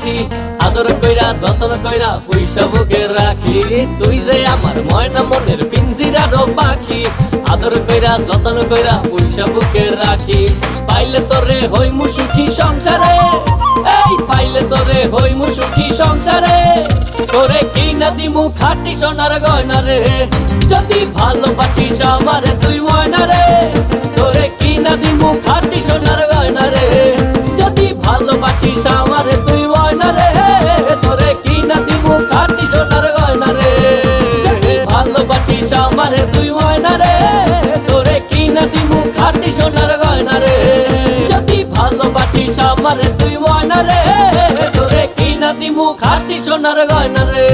পাখি আদর কইরা যত্ন কইরা পয়সা বুকে রাখি তুই যে আমার ময়না মনের পিঞ্জিরারও পাখি আদর কইরা যত্ন কইরা পয়সা বুকে রাখি পাইলে তোরে হইমু সুখী সংসারে এই পাইলে তোরে হইমু সুখী সংসারে তোরে কিনা দিমু খাঁটি সোনার গয়না রে যদি ভালোবাসিস আমারে তুই ময়না রে তোরে কিনা দিমু খাঁটি সোনার গয়না রে যদি ভালোবাসিস আমারে তুই ময়না রে তোরে কিনা দিমু খাঁটি সোনার গয়না রে যদি ভালোবাসিস আমারে তুই ময়না রে তোরে কিনা দিমু খাঁটি সোনার গয়না রে যদি ভালোবাসিস আমারে তুই ময়না রে তোরে কিনা দিমু খাঁটি সোনার গয়না রে